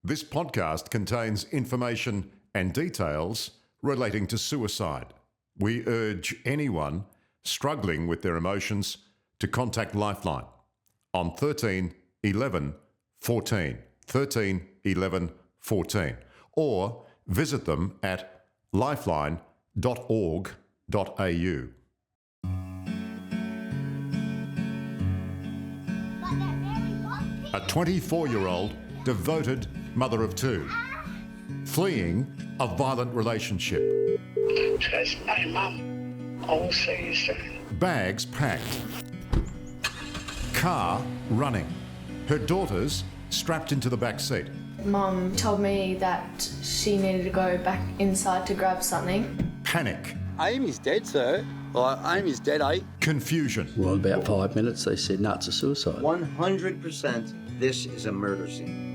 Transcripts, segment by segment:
This podcast contains information and details relating to suicide. We urge anyone struggling with their emotions to contact Lifeline on 13 11 14, 13 11 14, or visit them at lifeline.org.au. A 24-year-old devoted mother of two, fleeing a violent relationship. That's my mum. I'll see you soon. Bags packed. Car running. Her daughters strapped into the back seat. Mum told me that she needed to go back inside to grab something. Panic. Amy's dead, sir. Amy's dead, eh? Confusion. Well, about 5 minutes, they said, no, it's a suicide. 100% this is a murder scene.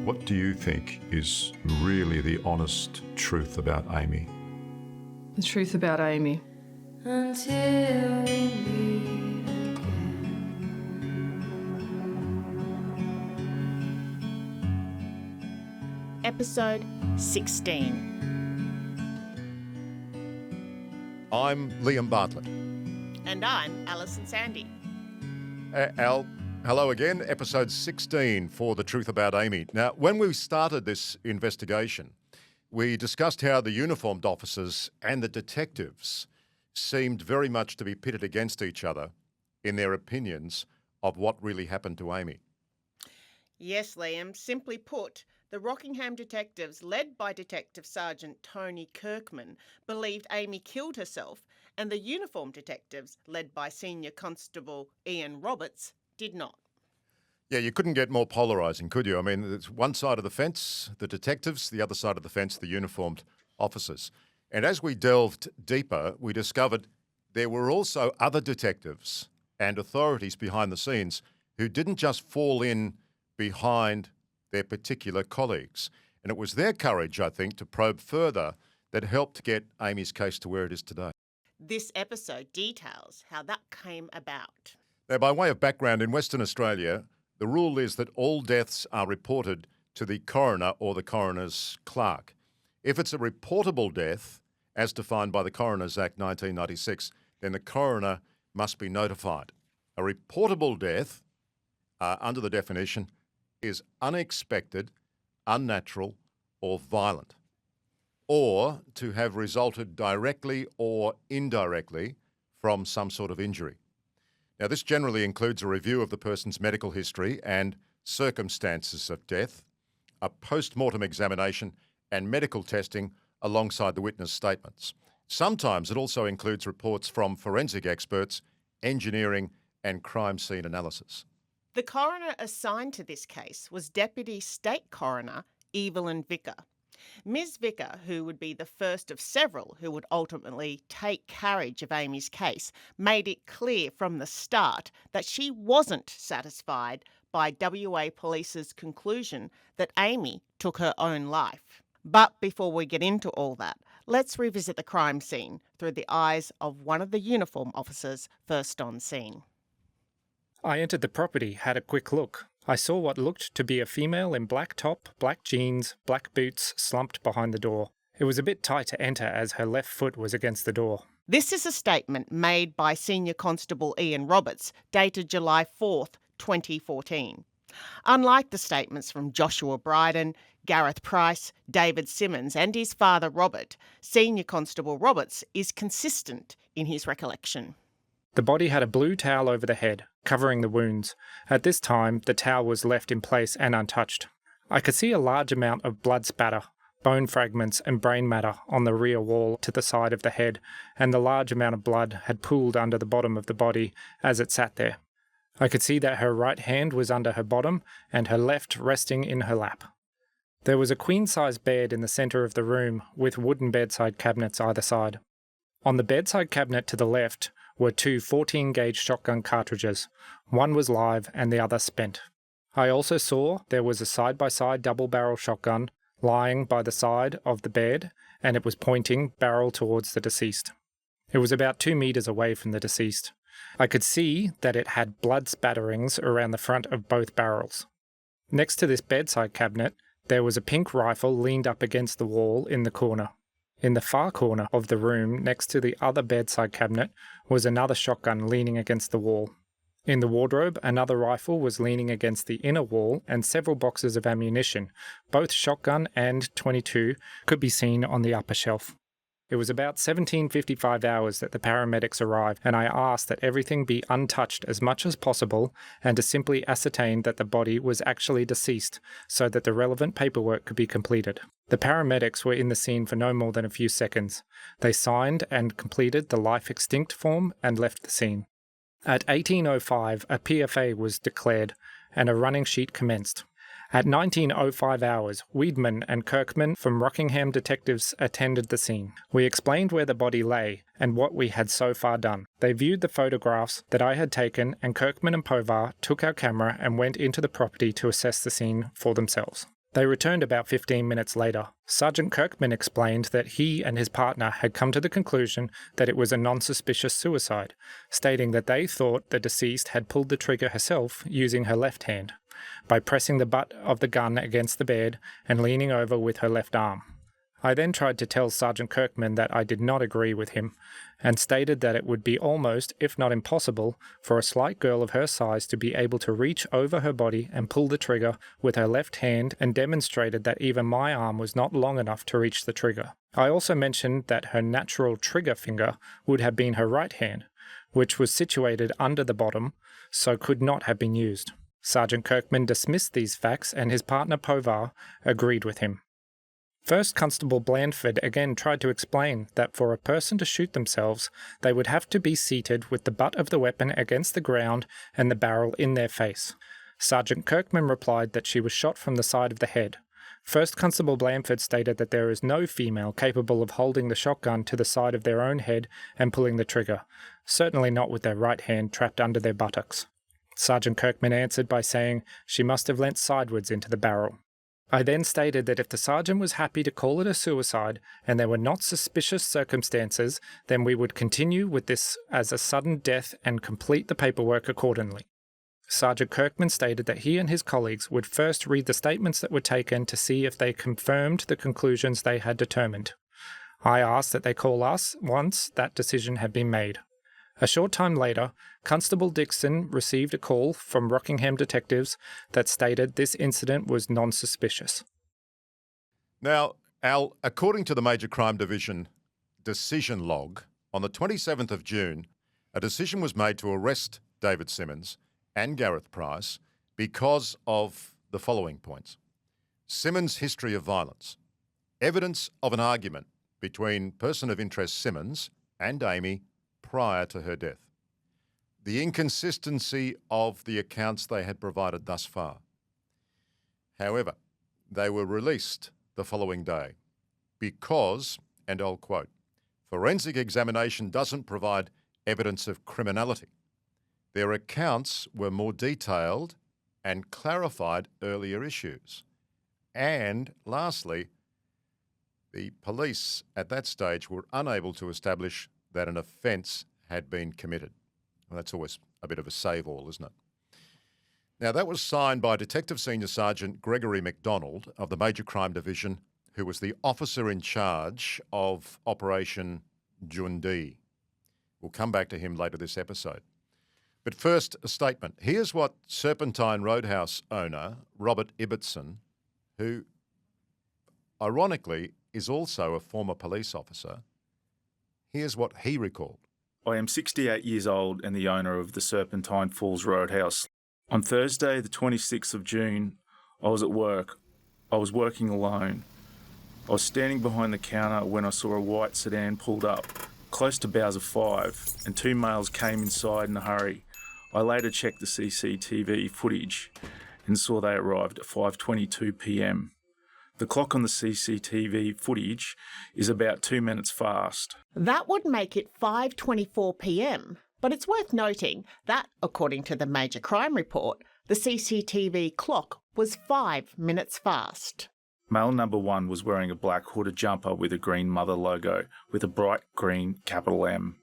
What do you think is really the honest truth about Amy? The truth about Amy. Until we meet again. Episode 16. I'm Liam Bartlett. And I'm Alison Sandy. Al, hello again. Episode 16 for The Truth About Amy. Now, when we started this investigation, we discussed how the uniformed officers and the detectives seemed very much to be pitted against each other in their opinions of what really happened to Amy. Yes, Liam. Simply put, the Rockingham detectives, led by Detective Sergeant Tony Kirkman, believed Amy killed herself, and the uniformed detectives, led by Senior Constable Ian Roberts, did not. Yeah, you couldn't get more polarising, could you? I mean, it's one side of the fence, the detectives, the other side of the fence, the uniformed officers. And as we delved deeper, we discovered there were also other detectives and authorities behind the scenes who didn't just fall in behind their particular colleagues. And it was their courage, I think, to probe further that helped get Amy's case to where it is today. This episode details how that came about. Now, by way of background, in Western Australia, the rule is that all deaths are reported to the coroner or the coroner's clerk. If it's a reportable death, as defined by the Coroners Act 1996, then the coroner must be notified. A reportable death, under the definition, is unexpected, unnatural, or violent, or to have resulted directly or indirectly from some sort of injury. Now, this generally includes a review of the person's medical history and circumstances of death, a post-mortem examination, and medical testing alongside the witness statements. Sometimes it also includes reports from forensic experts, engineering, and crime scene analysis. The coroner assigned to this case was Deputy State Coroner Evelyn Vicker. Ms. Vicker, who would be the first of several who would ultimately take carriage of Amy's case, made it clear from the start that she wasn't satisfied by WA Police's conclusion that Amy took her own life. But before we get into all that, let's revisit the crime scene through the eyes of one of the uniform officers first on scene. I entered the property, had a quick look. I saw what looked to be a female in black top, black jeans, black boots slumped behind the door. It was a bit tight to enter as her left foot was against the door. This is a statement made by Senior Constable Ian Roberts, dated July 4th, 2014. Unlike the statements from Joshua Bryden, Gareth Price, David Simmons and his father Robert, Senior Constable Roberts is consistent in his recollection. The body had a blue towel over the head, covering the wounds. At this time, the towel was left in place and untouched. I could see a large amount of blood spatter, bone fragments and brain matter on the rear wall to the side of the head, and the large amount of blood had pooled under the bottom of the body as it sat there. I could see that her right hand was under her bottom and her left resting in her lap. There was a queen-size bed in the centre of the room with wooden bedside cabinets either side. On the bedside cabinet to the left were two 14-gauge shotgun cartridges. One was live and the other spent. I also saw there was a side-by-side double-barrel shotgun lying by the side of the bed, and it was pointing barrel towards the deceased. It was about 2 meters away from the deceased. I could see that it had blood spatterings around the front of both barrels. Next to this bedside cabinet, there was a pink rifle leaned up against the wall in the corner. In the far corner of the room, next to the other bedside cabinet, was another shotgun leaning against the wall. In the wardrobe, another rifle was leaning against the inner wall, and several boxes of ammunition, both shotgun and .22, could be seen on the upper shelf. It was about 17:55 hours that the paramedics arrived, and I asked that everything be untouched as much as possible and to simply ascertain that the body was actually deceased so that the relevant paperwork could be completed. The paramedics were in the scene for no more than a few seconds. They signed and completed the life extinct form and left the scene. At 18:05, a PFA was declared and a running sheet commenced. At 19:05 hours, Wiedemann and Kirkman from Rockingham detectives attended the scene. We explained where the body lay and what we had so far done. They viewed the photographs that I had taken, and Kirkman and Povar took our camera and went into the property to assess the scene for themselves. They returned about 15 minutes later. Sergeant Kirkman explained that he and his partner had come to the conclusion that it was a non-suspicious suicide, stating that they thought the deceased had pulled the trigger herself using her left hand, by pressing the butt of the gun against the bed and leaning over with her left arm. I then tried to tell Sergeant Kirkman that I did not agree with him, and stated that it would be almost, if not impossible, for a slight girl of her size to be able to reach over her body and pull the trigger with her left hand, and demonstrated that even my arm was not long enough to reach the trigger. I also mentioned that her natural trigger finger would have been her right hand, which was situated under the bottom, so could not have been used. Sergeant Kirkman dismissed these facts, and his partner Povar agreed with him. First Constable Blandford again tried to explain that for a person to shoot themselves, they would have to be seated with the butt of the weapon against the ground and the barrel in their face. Sergeant Kirkman replied that she was shot from the side of the head. First Constable Blandford stated that there is no female capable of holding the shotgun to the side of their own head and pulling the trigger, certainly not with their right hand trapped under their buttocks. Sergeant Kirkman answered by saying she must have leant sideways into the barrel. I then stated that if the sergeant was happy to call it a suicide and there were not suspicious circumstances, then we would continue with this as a sudden death and complete the paperwork accordingly. Sergeant Kirkman stated that he and his colleagues would first read the statements that were taken to see if they confirmed the conclusions they had determined. I asked that they call us once that decision had been made. A short time later, Constable Dixon received a call from Rockingham detectives that stated this incident was non-suspicious. Now, Al, according to the Major Crime Division decision log, on the 27th of June, a decision was made to arrest David Simmons and Gareth Price because of the following points. Simmons' history of violence, evidence of an argument between person of interest Simmons and Amy prior to her death, the inconsistency of the accounts they had provided thus far. However, they were released the following day because, and I'll quote, forensic examination doesn't provide evidence of criminality. Their accounts were more detailed and clarified earlier issues. And lastly, the police at that stage were unable to establish that an offence had been committed. Well, that's always a bit of a save-all, isn't it? Now, that was signed by Detective Senior Sergeant Gregory MacDonald of the Major Crime Division, who was the officer in charge of Operation Jundee. We'll come back to him later this episode. But first, a statement. Here's what Serpentine Roadhouse owner Robert Ibbotson, who ironically is also a former police officer, here's what he recalled. I am 68 years old and the owner of the Serpentine Falls Roadhouse. On Thursday, the 26th of June, I was at work. I was working alone. I was standing behind the counter when I saw a white sedan pulled up, close to Bowser 5, and two males came inside in a hurry. I later checked the CCTV footage and saw they arrived at 5:22 p.m. The clock on the CCTV footage is about 2 minutes fast. That would make it 5:24 p.m. But it's worth noting that, according to the Major Crime Report, the CCTV clock was 5 minutes fast. Male number 1 was wearing a black hooded jumper with a green mother logo with a bright green capital M.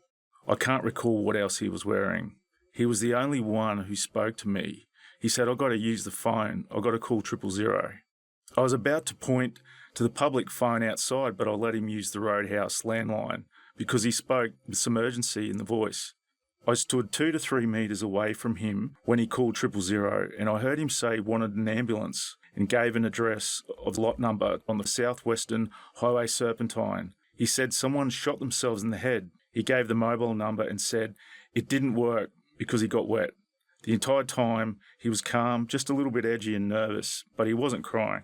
I can't recall what else he was wearing. He was the only one who spoke to me. He said, "I've got to use the phone. I've got to call 000." I was about to point to the public phone outside, but I let him use the Roadhouse landline because he spoke with some urgency in the voice. I stood 2 to 3 metres away from him when he called 000, and I heard him say he wanted an ambulance and gave an address of lot number on the southwestern Highway Serpentine. He said someone shot themselves in the head. He gave the mobile number and said it didn't work because he got wet. The entire time he was calm, just a little bit edgy and nervous, but he wasn't crying.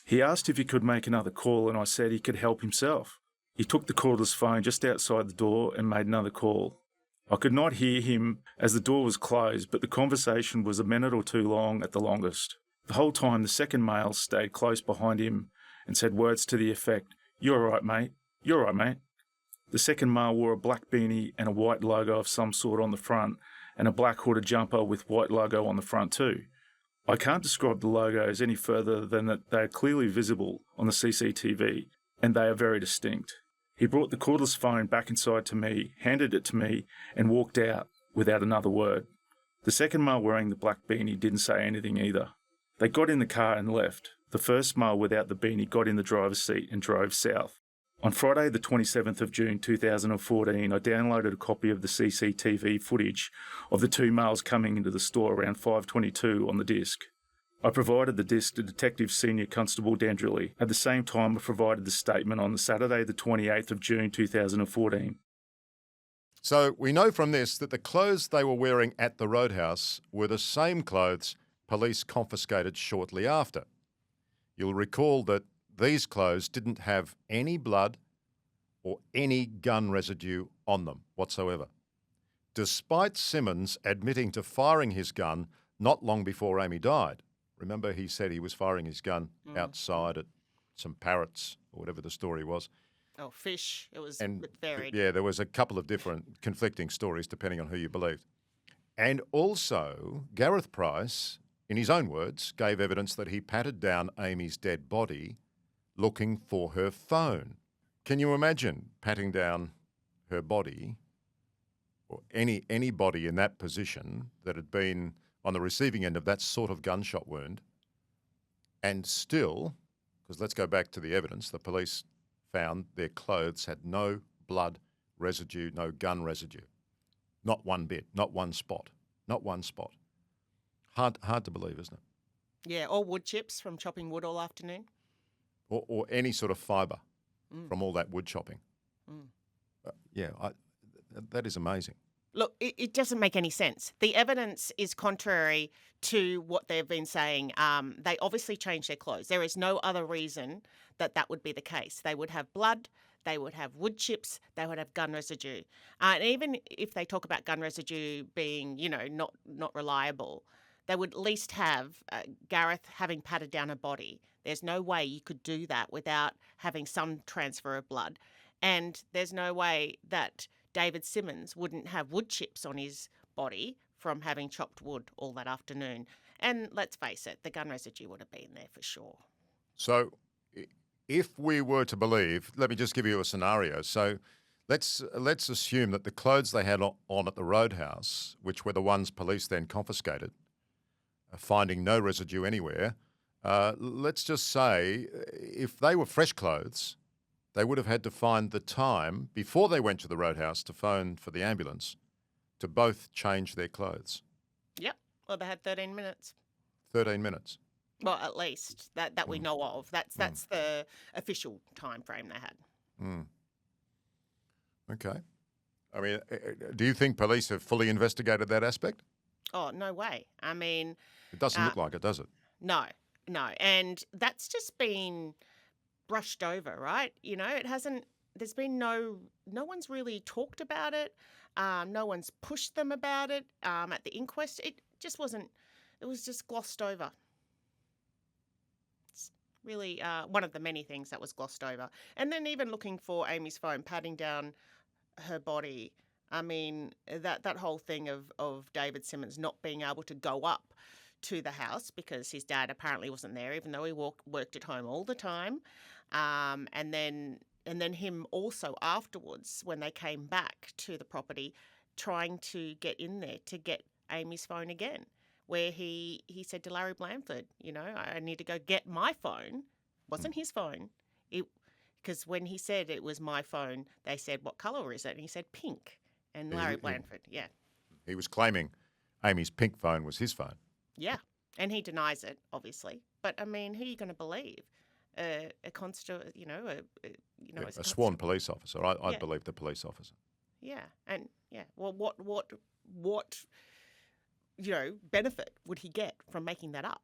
He asked if he could make another call, and I said he could help himself. He took the cordless phone just outside the door and made another call. I could not hear him as the door was closed, but the conversation was a minute or two long at the longest. The whole time the second male stayed close behind him and said words to the effect, "You're all right, mate. You're all right, mate." The second male wore a black beanie and a white logo of some sort on the front, and a black hooded jumper with white logo on the front too. I can't describe the logos any further than that they are clearly visible on the CCTV, and they are very distinct. He brought the cordless phone back inside to me, handed it to me, and walked out without another word. The second male wearing the black beanie didn't say anything either. They got in the car and left. The first male without the beanie got in the driver's seat and drove south. On Friday the 27th of June 2014, I downloaded a copy of the CCTV footage of the two males coming into the store around 5:22 on the disc. I provided the disc to Detective Senior Constable Ann Lehane. At the same time, I provided the statement on the Saturday the 28th of June 2014. So we know from this that the clothes they were wearing at the Roadhouse were the same clothes police confiscated shortly after. You'll recall that these clothes didn't have any blood or any gun residue on them whatsoever, despite Simmons admitting to firing his gun not long before Amy died. Remember, he said he was firing his gun outside at some parrots or whatever the story was. Oh, fish. It was And varied. yeah, there was a couple of different conflicting stories depending on who you believed. And also, Gareth Price, in his own words, gave evidence that he patted down Amy's dead body looking for her phone. Can you imagine patting down her body, or any body in that position that had been on the receiving end of that sort of gunshot wound, and still, because let's go back to the evidence, the police found their clothes had no blood residue, no gun residue. Not one bit, not one spot, not one spot. Hard to believe, isn't it? Yeah, or wood chips from chopping wood all afternoon. Or any sort of fibre from all that wood chopping. That is amazing. Look, it doesn't make any sense. The evidence is contrary to what they've been saying. They obviously changed their clothes. There is no other reason that would be the case. They would have blood, they would have wood chips, they would have gun residue. And even if they talk about gun residue being, not reliable, they would at least have Gareth having patted down her body. There's no way you could do that without having some transfer of blood. And there's no way that David Simmons wouldn't have wood chips on his body from having chopped wood all that afternoon. And let's face it, the gun residue would have been there for sure. So if we were to believe, let me just give you a scenario. So let's assume that the clothes they had on at the Roadhouse, which were the ones police then confiscated, finding no residue anywhere, let's just say if they were fresh clothes, they would have had to find the time before they went to the Roadhouse to phone for the ambulance to both change their clothes. Yep. Well, they had 13 minutes. 13 minutes. Well, at least that we know of. That's the official time frame they had. Okay. I mean, do you think police have fully investigated that aspect? Oh, no way. I mean... It doesn't look like it, does it? No. And that's just been brushed over, right? It hasn't... There's been no one's really talked about it. No one's pushed them about it. At the inquest, it just wasn't... It was just glossed over. It's really one of the many things that was glossed over. And then even looking for Amy's phone, patting down her body... I mean, that whole thing of David Simmons not being able to go up to the house because his dad apparently wasn't there, even though he worked at home all the time. And then him also afterwards, when they came back to the property, trying to get in there to get Amy's phone again, where he said to Larry Blanford, you know, I need to go get my phone. Wasn't his phone. Because when he said it was my phone, they said, what colour is it? And he said pink. And Larry Blanford, yeah. He was claiming Amy's pink phone was his phone. Yeah. And he denies it, obviously. But, I mean, who are you going to believe? A constable, A sworn police officer. I'd believe the police officer. Yeah. And, yeah, well, what benefit would he get from making that up?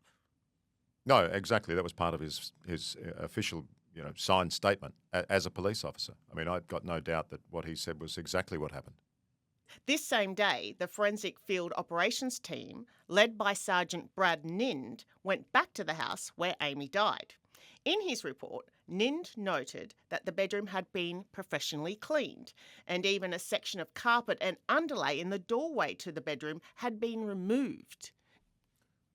No, exactly. That was part of his official, signed statement as a police officer. I mean, I've got no doubt that what he said was exactly what happened. This same day, the Forensic Field Operations Team, led by Sergeant Brad Nind, went back to the house where Amy died. In his report, Nind noted that the bedroom had been professionally cleaned, and even a section of carpet and underlay in the doorway to the bedroom had been removed.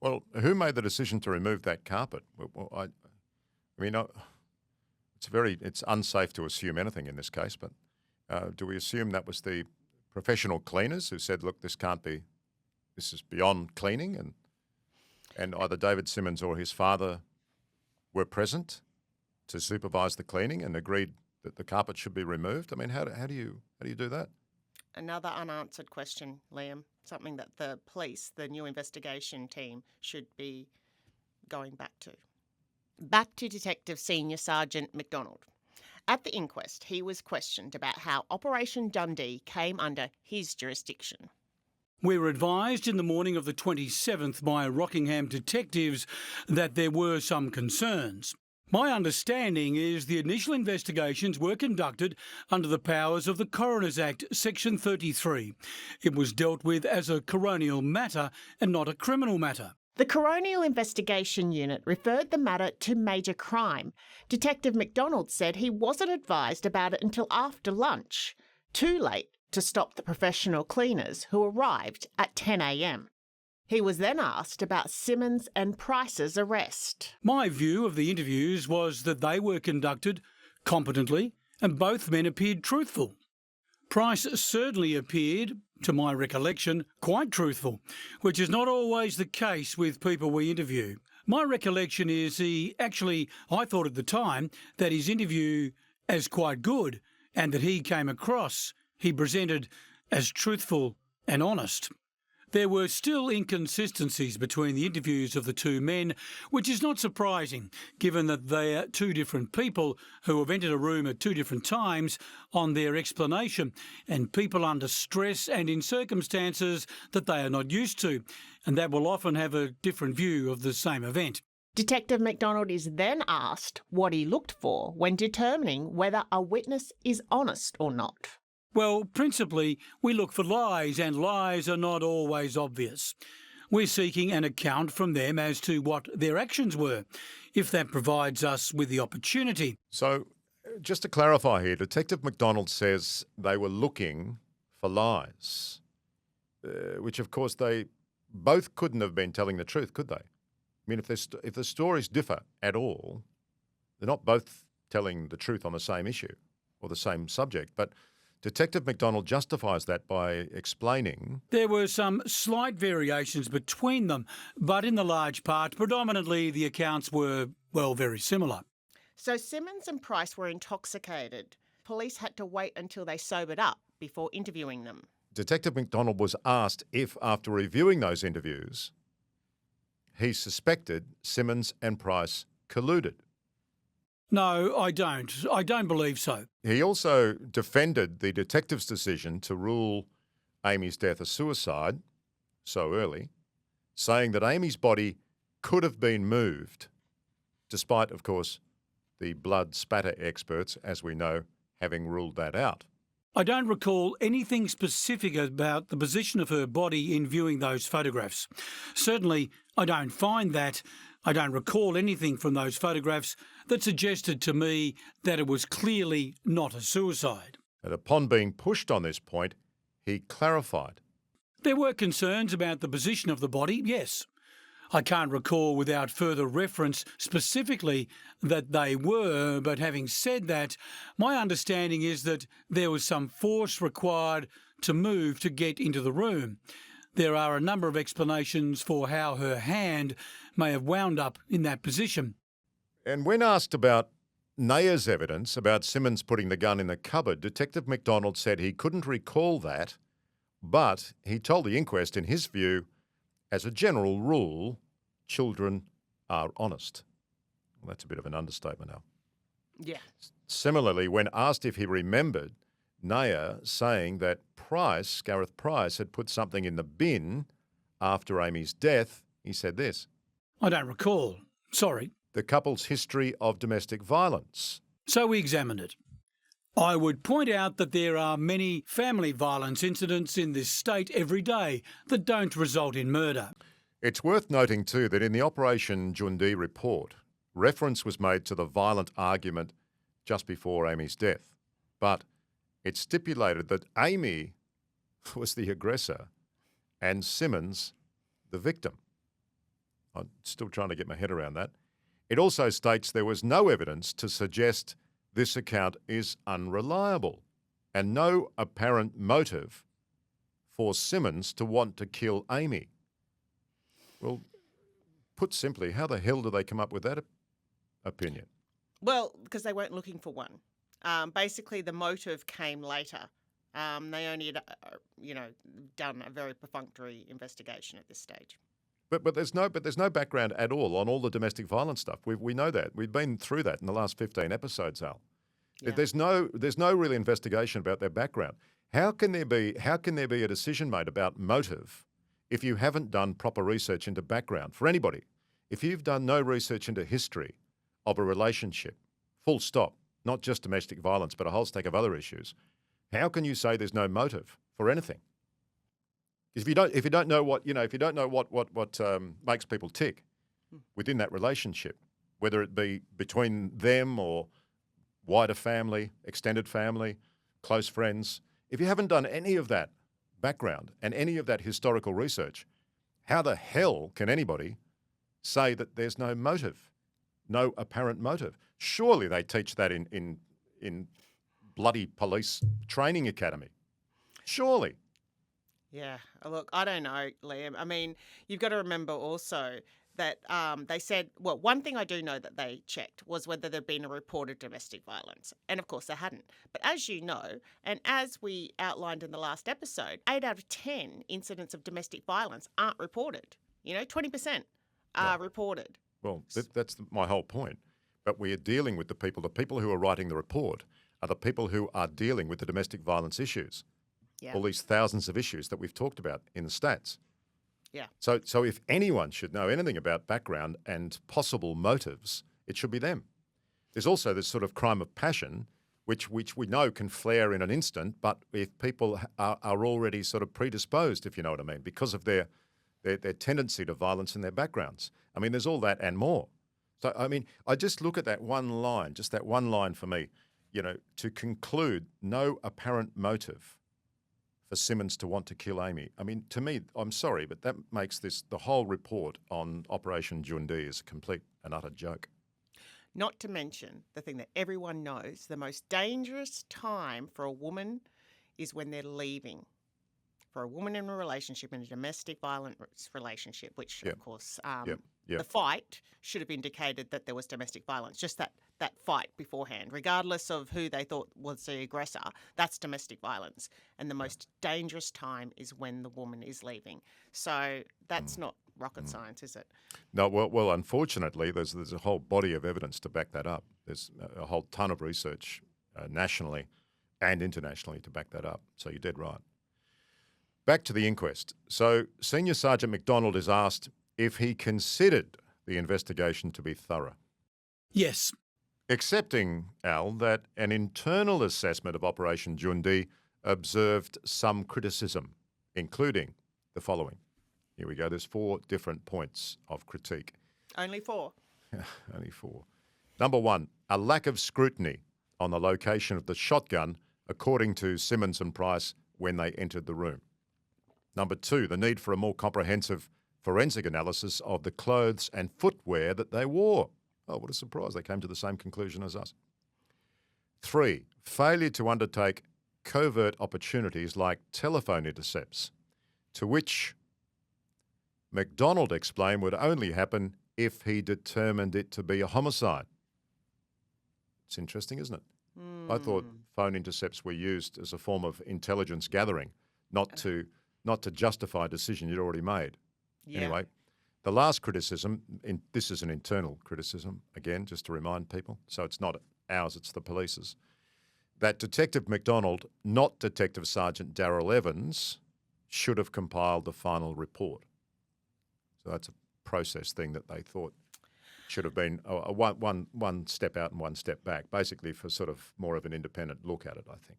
Well, who made the decision to remove that carpet? It's unsafe to assume anything in this case, but do we assume that was the professional cleaners who said, look, this is beyond cleaning, and either David Simmons or his father were present to supervise the cleaning and agreed that the carpet should be removed? I mean, how do you do that? Another unanswered question, Liam, something that the police, the new investigation team, should be going back to. Back to Detective Senior Sergeant McDonald. At the inquest, he was questioned about how Operation Jundee came under his jurisdiction. We were advised in the morning of the 27th by Rockingham detectives that there were some concerns. My understanding is the initial investigations were conducted under the powers of the Coroners Act, Section 33. It was dealt with as a coronial matter and not a criminal matter. The Coronial Investigation Unit referred the matter to major crime. Detective McDonald said he wasn't advised about it until after lunch, too late to stop the professional cleaners who arrived at 10 a.m. He was then asked about Simmons and Price's arrest. My view of the interviews was that they were conducted competently and both men appeared truthful. Price certainly appeared, to my recollection, quite truthful, which is not always the case with people we interview. My recollection is I thought at the time that his interview as quite good and that he presented as truthful and honest. There were still inconsistencies between the interviews of the two men, which is not surprising, given that they are two different people who have entered a room at two different times on their explanation, and people under stress and in circumstances that they are not used to, and that will often have a different view of the same event. Detective McDonald is then asked what he looked for when determining whether a witness is honest or not. Well, principally, we look for lies, and lies are not always obvious. We're seeking an account from them as to what their actions were, if that provides us with the opportunity. So, just to clarify here, Detective McDonald says they were looking for lies, which of course they both couldn't have been telling the truth, could they? I mean, if the stories differ at all, they're not both telling the truth on the same issue or the same subject, but Detective McDonald justifies that by explaining there were some slight variations between them, but in the large part, predominantly the accounts were, very similar. So Simmons and Price were intoxicated. Police had to wait until they sobered up before interviewing them. Detective McDonald was asked if, after reviewing those interviews, he suspected Simmons and Price colluded. No, I don't. I don't believe so. He also defended the detective's decision to rule Amy's death a suicide so early, saying that Amy's body could have been moved, despite, of course, the blood spatter experts, as we know, having ruled that out. I don't recall anything specific about the position of her body in viewing those photographs. Certainly, I don't find that. I don't recall anything from those photographs that suggested to me that it was clearly not a suicide. And upon being pushed on this point, he clarified. There were concerns about the position of the body, yes. I can't recall without further reference specifically that they were, but having said that, my understanding is that there was some force required to move to get into the room. There are a number of explanations for how her hand may have wound up in that position. And when asked about Naya's evidence about Simmons putting the gun in the cupboard, Detective McDonald said he couldn't recall that, but he told the inquest, in his view, as a general rule, children are honest. Well, that's a bit of an understatement, Al. Yeah. Similarly, when asked if he remembered Naya saying that Gareth Price, had put something in the bin after Amy's death, he said this. I don't recall. Sorry. The couple's history of domestic violence. So we examined it. I would point out that there are many family violence incidents in this state every day that don't result in murder. It's worth noting too that in the Operation Jundee report, reference was made to the violent argument just before Amy's death. But it stipulated that Amy was the aggressor and Simmons the victim. I'm still trying to get my head around that. It also states there was no evidence to suggest this account is unreliable and no apparent motive for Simmons to want to kill Amy. Well, put simply, how the hell do they come up with that opinion? Well, because they weren't looking for one. Basically, the motive came later. They only had, done a very perfunctory investigation at this stage. But there's no background at all on all the domestic violence stuff. We know that. We've been through that in the last 15 episodes, Al. Yeah. There's no real investigation about their background. How can there be a decision made about motive if you haven't done proper research into background for anybody? If you've done no research into history of a relationship, full stop, not just domestic violence, but a whole stack of other issues, how can you say there's no motive for anything? If you don't know what makes people tick within that relationship, whether it be between them or wider family, extended family, close friends, if you haven't done any of that background and any of that historical research, how the hell can anybody say that there's no motive, no apparent motive? Surely they teach that in bloody police training academy. Surely. Yeah, look, I don't know, Liam. I mean, you've got to remember also that they said, well, one thing I do know that they checked was whether there'd been a report of domestic violence. And of course, they hadn't. But as you know, and as we outlined in the last episode, 8 out of 10 incidents of domestic violence aren't reported. 20% are reported. Well, that's my whole point. But we are dealing with the people who are writing the report are the people who are dealing with the domestic violence issues. Yeah. All these thousands of issues that we've talked about in the stats. Yeah. So if anyone should know anything about background and possible motives, it should be them. There's also this sort of crime of passion, which we know can flare in an instant, but if people are already sort of predisposed, if you know what I mean, because of their tendency to violence in their backgrounds. I mean, there's all that and more. So, I mean, I just look at that one line, just that one line for me, to conclude no apparent motive for Simmons to want to kill Amy. I mean, to me, I'm sorry, but that makes the whole report on Operation Jundee is a complete and utter joke. Not to mention the thing that everyone knows, the most dangerous time for a woman is when they're leaving. For a woman in a relationship, in a domestic violence relationship, which, of course, the fight should have indicated that there was domestic violence, just that fight beforehand, regardless of who they thought was the aggressor, that's domestic violence. And the most dangerous time is when the woman is leaving. So that's not rocket science, is it? No, well, unfortunately, there's a whole body of evidence to back that up. There's a whole ton of research nationally and internationally to back that up. So you're dead right. Back to the inquest. So Senior Sergeant McDonald is asked if he considered the investigation to be thorough. Yes. Accepting, Al, that an internal assessment of Operation Jundee observed some criticism, including the following. Here we go. There's 4 different points of critique. Only 4? Only 4. Number 1, a lack of scrutiny on the location of the shotgun, according to Simmons and Price when they entered the room. Number 2, the need for a more comprehensive forensic analysis of the clothes and footwear that they wore. Oh, what a surprise. They came to the same conclusion as us. 3, failure to undertake covert opportunities like telephone intercepts, to which MacDonald explained would only happen if he determined it to be a homicide. It's interesting, isn't it? I thought phone intercepts were used as a form of intelligence gathering, not to justify a decision you'd already made. Yeah. Anyway, the last criticism, this is an internal criticism, again, just to remind people, so it's not ours, it's the police's, that Detective MacDonald, not Detective Sergeant Darryl Evans, should have compiled the final report. So that's a process thing that they thought should have been one step out and one step back, basically for sort of more of an independent look at it, I think.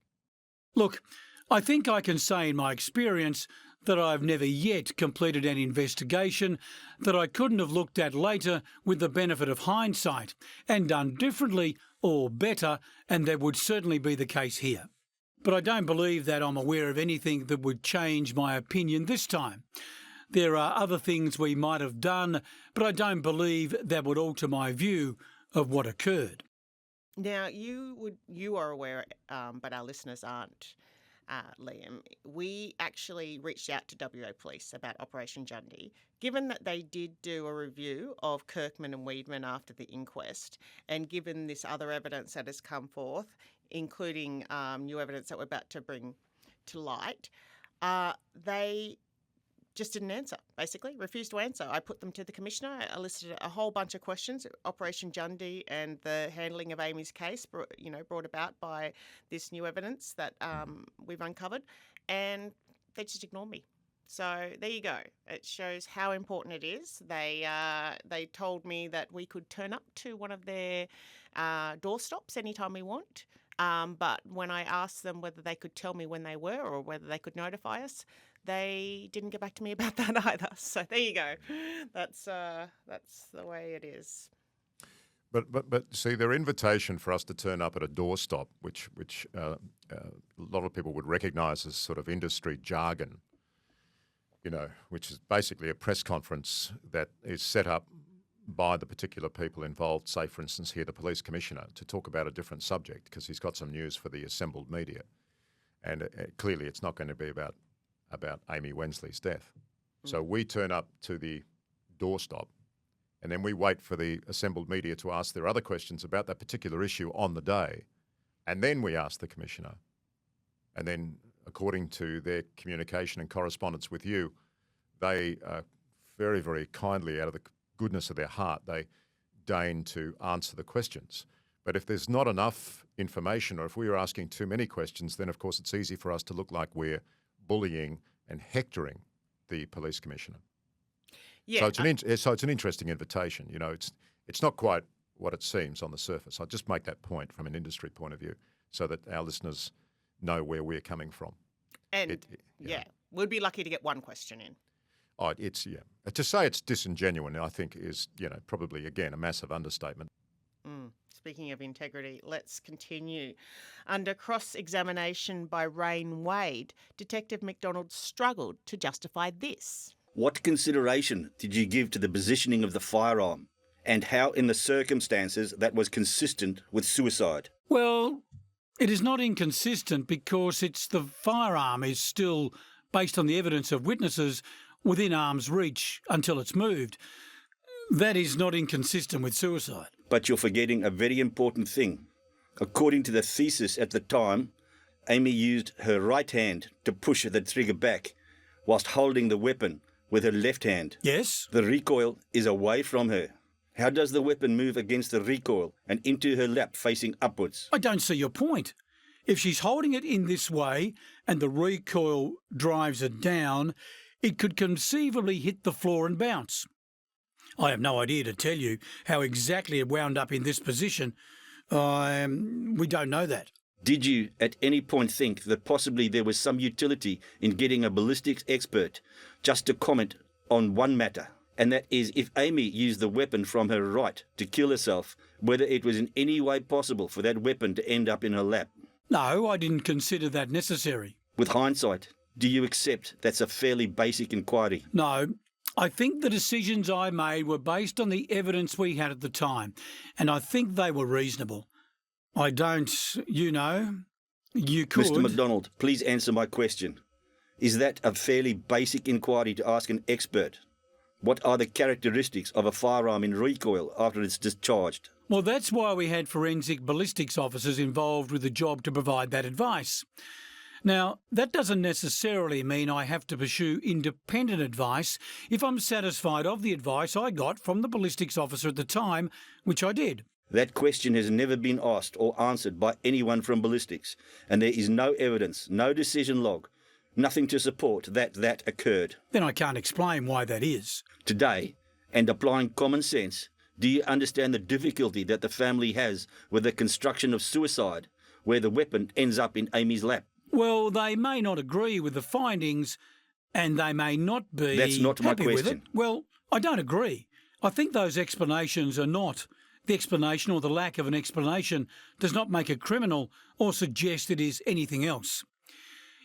Look, I think I can say in my experience that I've never yet completed an investigation that I couldn't have looked at later with the benefit of hindsight and done differently or better, and that would certainly be the case here. But I don't believe that I'm aware of anything that would change my opinion this time. There are other things we might have done, but I don't believe that would alter my view of what occurred. Now, you are aware, but our listeners aren't, Liam. We actually reached out to WA Police about Operation Jundee, given that they did do a review of Kirkman and Weedman after the inquest, and given this other evidence that has come forth, including new evidence that we're about to bring to light, they just didn't answer, basically, refused to answer. I put them to the Commissioner. I listed a whole bunch of questions, Operation Jundee and the handling of Amy's case, brought about by this new evidence that we've uncovered, and they just ignored me. So there you go. It shows how important it is. They told me that we could turn up to one of their doorstops anytime we want, but when I asked them whether they could tell me when they were or whether they could notify us, they didn't get back to me about that either. So there you go. That's the way it is. But see, their invitation for us to turn up at a doorstop, which a lot of people would recognise as sort of industry jargon, which is basically a press conference that is set up by the particular people involved, say, for instance, here, the police commissioner, to talk about a different subject because he's got some news for the assembled media. And clearly it's not going to be about Amy Wensley's death. So we turn up to the doorstop and then we wait for the assembled media to ask their other questions about that particular issue on the day. And then we ask the commissioner. And then, according to their communication and correspondence with you, they very, very kindly, out of the goodness of their heart, they deign to answer the questions. But if there's not enough information, or if we are asking too many questions, then of course it's easy for us to look like we're bullying and hectoring the police commissioner. Yeah. So it's an interesting invitation. It's not quite what it seems on the surface. I'll just make that point from an industry point of view so that our listeners know where we're coming from. And we'd be lucky to get one question in. Oh, to say it's disingenuous, I think, is probably again a massive understatement. Speaking of integrity, let's continue. Under cross-examination by Rain Wade, Detective MacDonald struggled to justify this. What consideration did you give to the positioning of the firearm, and how in the circumstances that was consistent with suicide? Well, it is not inconsistent because the firearm is still, based on the evidence of witnesses, within arm's reach until it's moved. That is not inconsistent with suicide. But you're forgetting a very important thing. According to the thesis at the time, Amy used her right hand to push the trigger back whilst holding the weapon with her left hand. Yes? The recoil is away from her. How does the weapon move against the recoil and into her lap facing upwards? I don't see your point. If she's holding it in this way and the recoil drives it down, it could conceivably hit the floor and bounce. I have no idea to tell you how exactly it wound up in this position. We don't know that. Did you at any point think that possibly there was some utility in getting a ballistics expert just to comment on one matter? And that is, if Amy used the weapon from her right to kill herself, whether it was in any way possible for that weapon to end up in her lap? No, I didn't consider that necessary. With hindsight, do you accept that's a fairly basic inquiry? No. I think the decisions I made were based on the evidence we had at the time, and I think they were reasonable. I don't, you could... Mr. MacDonald, please answer my question. Is that a fairly basic inquiry to ask an expert? What are the characteristics of a firearm in recoil after it's discharged? Well, that's why we had forensic ballistics officers involved with the job to provide that advice. Now, that doesn't necessarily mean I have to pursue independent advice if I'm satisfied of the advice I got from the ballistics officer at the time, which I did. That question has never been asked or answered by anyone from ballistics, and there is no evidence, no decision log, nothing to support that occurred. Then I can't explain why that is. Today, and applying common sense, do you understand the difficulty that the family has with the construction of suicide, where the weapon ends up in Amy's lap? Well, they may not agree with the findings, and they may not be That's not my happy with question. it. Well, I don't agree. I think those explanations are not. The explanation or the lack of an explanation does not make a criminal or suggest it is anything else.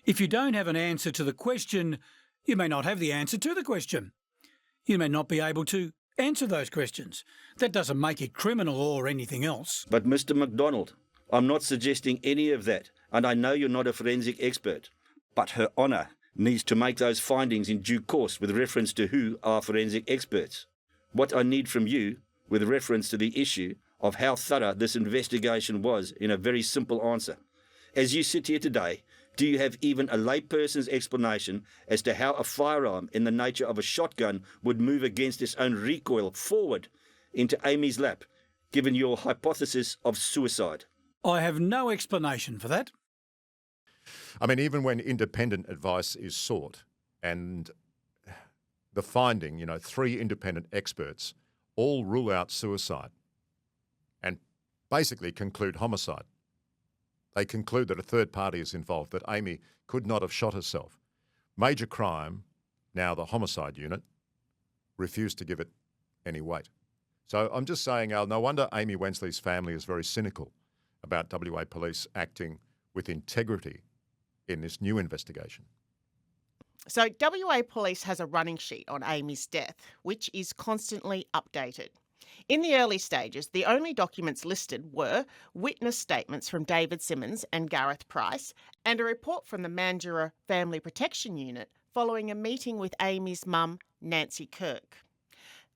If you don't have an answer to the question, you may not have the answer to the question. You may not be able to answer those questions. That doesn't make it criminal or anything else. But Mr. MacDonald, I'm not suggesting any of that, and I know you're not a forensic expert. But Her Honour needs to make those findings in due course with reference to who are forensic experts. What I need from you, with reference to the issue of how thorough this investigation was, in a very simple answer. As you sit here today, do you have even a layperson's explanation as to how a firearm in the nature of a shotgun would move against its own recoil forward into Amy's lap, given your hypothesis of suicide? I have no explanation for that. I mean, even when independent advice is sought and the finding, 3 independent experts all rule out suicide and basically conclude homicide. They conclude that a third party is involved, that Amy could not have shot herself. Major crime, now the homicide unit, refused to give it any weight. So I'm just saying, Al, no wonder Amy Wensley's family is very cynical about WA Police acting with integrity in this new investigation. So WA Police has a running sheet on Amy's death, which is constantly updated. In the early stages, the only documents listed were witness statements from David Simmons and Gareth Price and a report from the Mandurah Family Protection Unit following a meeting with Amy's mum, Nancy Kirk.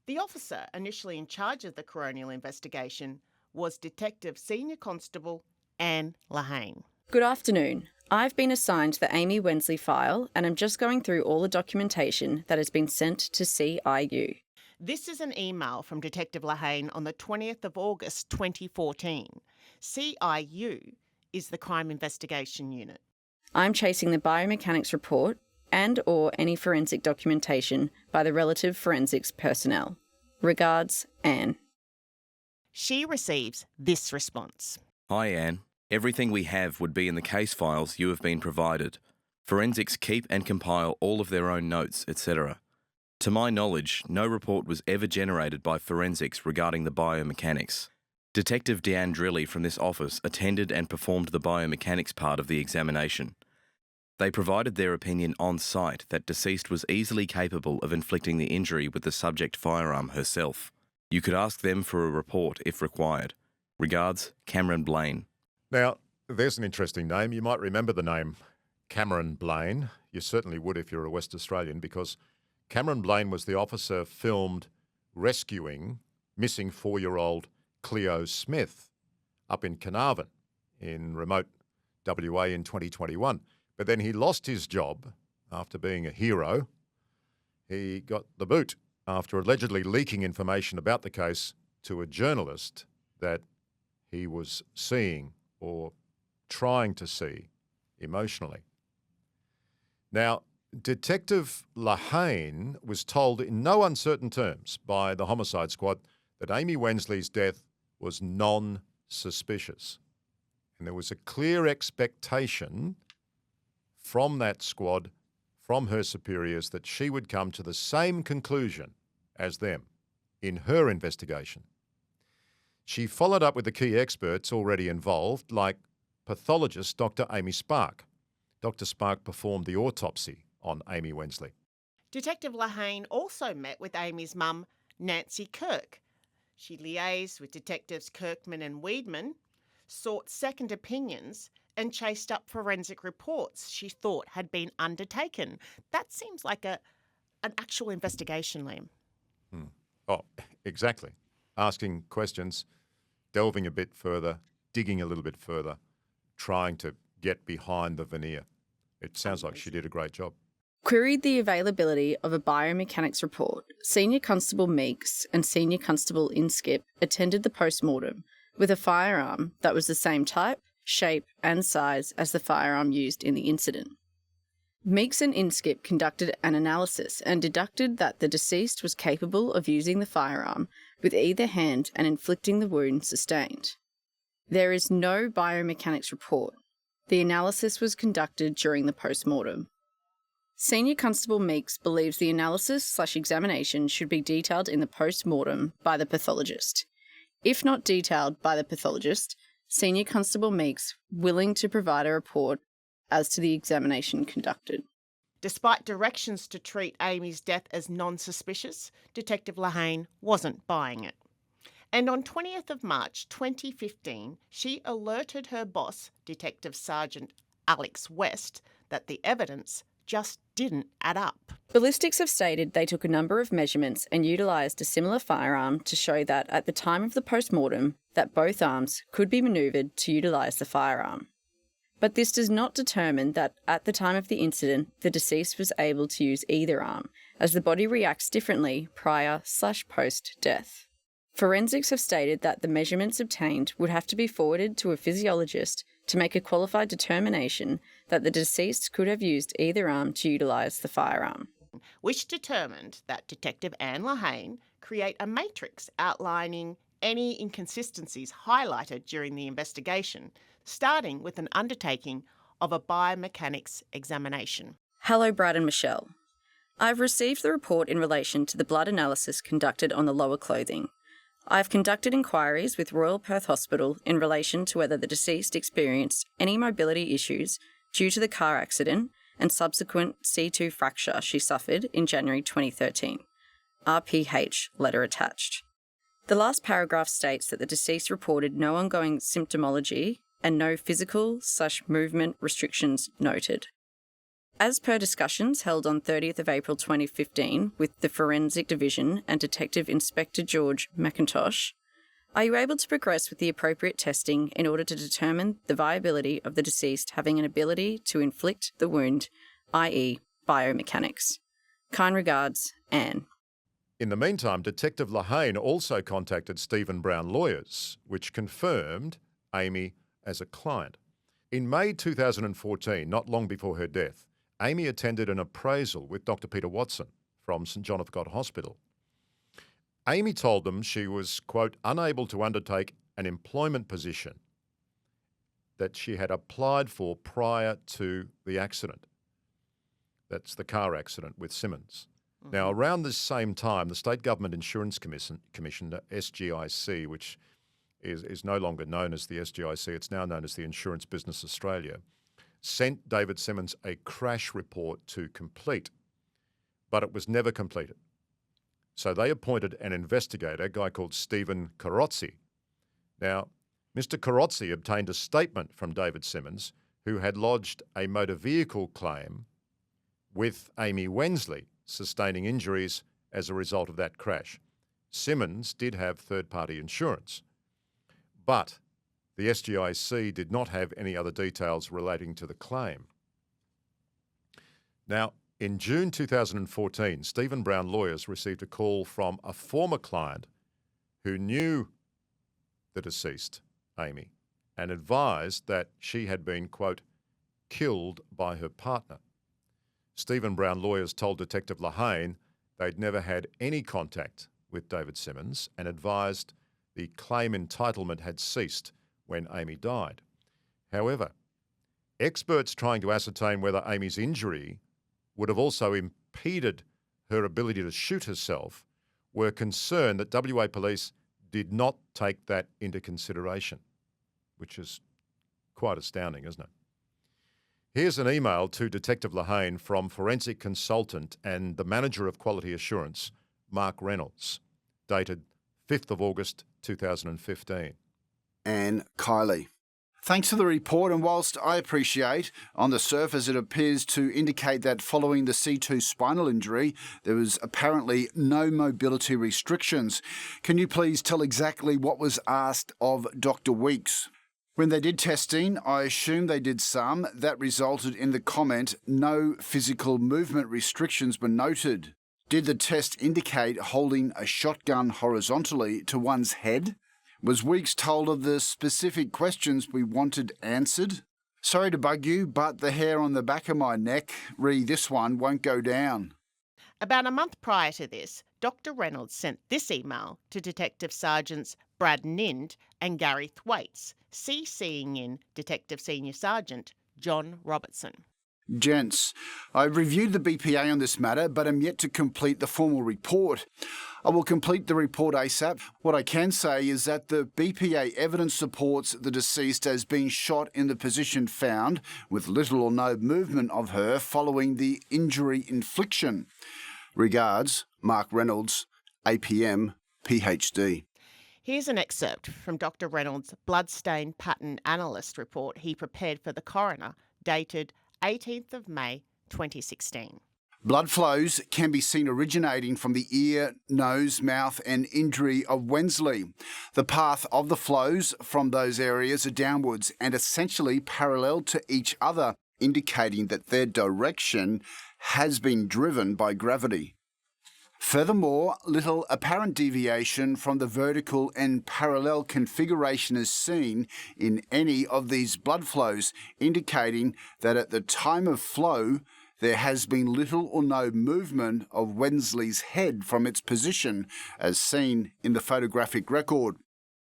The officer initially in charge of the Coronial investigation was Detective Senior Constable Ann Lehane. Good afternoon. I've been assigned the Amy Wensley file and I'm just going through all the documentation that has been sent to CIU. This is an email from Detective Lehane on the 20th of August 2014. CIU is the Crime Investigation Unit. I'm chasing the biomechanics report and or any forensic documentation by the relative forensics personnel. Regards, Anne. She receives this response. Hi, Anne. Everything we have would be in the case files you have been provided. Forensics keep and compile all of their own notes, etc. To my knowledge, no report was ever generated by forensics regarding the biomechanics. Detective Deanne Drilly from this office attended and performed the biomechanics part of the examination. They provided their opinion on site that deceased was easily capable of inflicting the injury with the subject firearm herself. You could ask them for a report if required. Regards, Cameron Blaine. Now, there's an interesting name. You might remember the name Cameron Blaine. You certainly would if you're a West Australian, because Cameron Blaine was the officer filmed rescuing missing 4-year-old Cleo Smith up in Carnarvon in remote WA in 2021. But then he lost his job after being a hero. He got the boot after allegedly leaking information about the case to a journalist that he was seeing or trying to see emotionally. Now, Detective Lehane was told in no uncertain terms by the homicide squad that Amy Wensley's death was non-suspicious. And there was a clear expectation from that squad, from her superiors, that she would come to the same conclusion as them in her investigation. She followed up with the key experts already involved, like pathologist Dr. Amy Spark. Dr. Spark performed the autopsy on Amy Wensley. Detective Lehane also met with Amy's mum, Nancy Kirk. She liaised with Detectives Kirkman and Weedman, sought second opinions, and chased up forensic reports she thought had been undertaken. That seems like an actual investigation, Liam. Oh, exactly. Asking questions, delving a bit further, digging a little bit further, trying to get behind the veneer. It sounds like she did a great job. Queried the availability of a biomechanics report, Senior Constable Meeks and Senior Constable Inskip attended the post-mortem with a firearm that was the same type, shape and size as the firearm used in the incident. Meeks and Inskip conducted an analysis and deducted that the deceased was capable of using the firearm with either hand and inflicting the wound sustained. There is no biomechanics report. The analysis was conducted during the post-mortem. Senior Constable Meeks believes the analysis/examination should be detailed in the post-mortem by the pathologist. If not detailed by the pathologist, Senior Constable Meeks willing to provide a report as to the examination conducted. Despite directions to treat Amy's death as non-suspicious, Detective Lehane wasn't buying it. And on 20th of March 2015, she alerted her boss, Detective Sergeant Alex West, that the evidence just didn't add up. Ballistics have stated they took a number of measurements and utilised a similar firearm to show that at the time of the post-mortem that both arms could be manoeuvred to utilise the firearm. But this does not determine that at the time of the incident the deceased was able to use either arm, as the body reacts differently prior/post-death. Forensics have stated that the measurements obtained would have to be forwarded to a physiologist to make a qualified determination that the deceased could have used either arm to utilise the firearm. Which determined that Detective Ann Lehane create a matrix outlining any inconsistencies highlighted during the investigation, starting with an undertaking of a biomechanics examination. Hello, Brad and Michelle. I've received the report in relation to the blood analysis conducted on the lower clothing. I've conducted inquiries with Royal Perth Hospital in relation to whether the deceased experienced any mobility issues due to the car accident and subsequent C2 fracture she suffered in January 2013. RPH letter attached. The last paragraph states that the deceased reported no ongoing symptomology and no physical/movement restrictions noted. As per discussions held on 30th of April 2015 with the Forensic Division and Detective Inspector George McIntosh, are you able to progress with the appropriate testing in order to determine the viability of the deceased having an ability to inflict the wound, i.e. biomechanics? Kind regards, Anne. In the meantime, Detective Lehane also contacted Stephen Brown Lawyers, which confirmed Amy as a client. In May 2014, not long before her death, Amy attended an appraisal with Dr. Peter Watson from St John of God Hospital. Amy told them she was, quote, unable to undertake an employment position that she had applied for prior to the accident. That's the car accident with Simmons. Mm-hmm. Now, around this same time, the State Government Insurance Commission, the SGIC, which is no longer known as the SGIC, it's now known as the Insurance Business Australia, sent David Simmons a crash report to complete, but it was never completed. So they appointed an investigator, a guy called Stephen Corozzi. Now, Mr. Corozzi obtained a statement from David Simmons, who had lodged a motor vehicle claim with Amy Wensley, sustaining injuries as a result of that crash. Simmons did have third-party insurance, but the SGIC did not have any other details relating to the claim. Now, in June 2014, Stephen Brown Lawyers received a call from a former client who knew the deceased, Amy, and advised that she had been, quote, killed by her partner. Stephen Brown Lawyers told Detective Lehane they'd never had any contact with David Simmons and advised the claim entitlement had ceased when Amy died. However, experts trying to ascertain whether Amy's injury would have also impeded her ability to shoot herself were concerned that WA Police did not take that into consideration, which is quite astounding, isn't it? Here's an email to Detective Lehane from forensic consultant and the manager of quality assurance, Mark Reynolds, dated 5th of August 2015. Anne Kylie. Thanks for the report, and whilst I appreciate on the surface it appears to indicate that following the C2 spinal injury there was apparently no mobility restrictions, can you please tell exactly what was asked of Dr. Weeks? When they did testing, I assume they did some, that resulted in the comment, no physical movement restrictions were noted. Did the test indicate holding a shotgun horizontally to one's head? Was Weeks told of the specific questions we wanted answered? Sorry to bug you, but the hair on the back of my neck, this one, won't go down. About a month prior to this, Dr. Reynolds sent this email to Detective Sergeants Brad Nind and Gary Thwaites, CCing in Detective Senior Sergeant John Robertson. Gents, I've reviewed the BPA on this matter, but am yet to complete the formal report. I will complete the report ASAP. What I can say is that the BPA evidence supports the deceased as being shot in the position found, with little or no movement of her following the injury infliction. Regards, Mark Reynolds, APM, PhD. Here's an excerpt from Dr. Reynolds' bloodstain pattern analyst report he prepared for the coroner, dated 18th of May 2016. Blood flows can be seen originating from the ear, nose, mouth and injury of Wensley. The path of the flows from those areas are downwards and essentially parallel to each other, indicating that their direction has been driven by gravity. Furthermore, little apparent deviation from the vertical and parallel configuration is seen in any of these blood flows, indicating that at the time of flow, there has been little or no movement of Wensley's head from its position, as seen in the photographic record.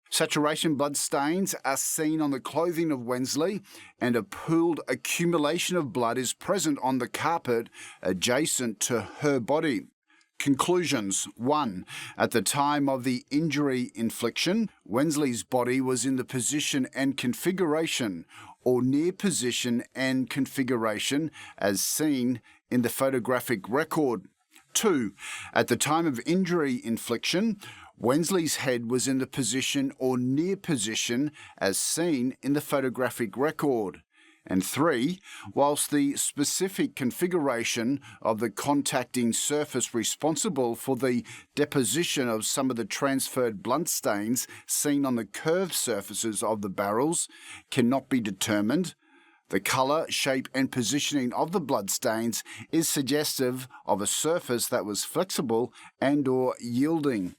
Saturation blood stains are seen on the clothing of Wensley, and a pooled accumulation of blood is present on the carpet adjacent to her body. Conclusions. 1. At the time of the injury infliction, Wensley's body was in the position and configuration, or near position and configuration, as seen in the photographic record. 2. At the time of injury infliction, Wensley's head was in the position or near position, as seen in the photographic record. And 3, whilst the specific configuration of the contacting surface responsible for the deposition of some of the transferred blood stains seen on the curved surfaces of the barrels cannot be determined, the colour, shape and positioning of the blood stains is suggestive of a surface that was flexible and or yielding.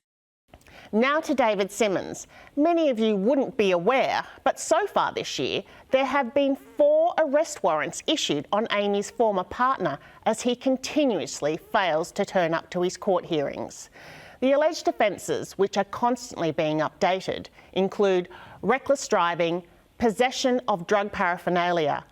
Now to David Simmons. Many of you wouldn't be aware, but so far this year, there have been 4 arrest warrants issued on Amy's former partner as he continuously fails to turn up to his court hearings. The alleged offences, which are constantly being updated, include reckless driving, possession of drug paraphernalia,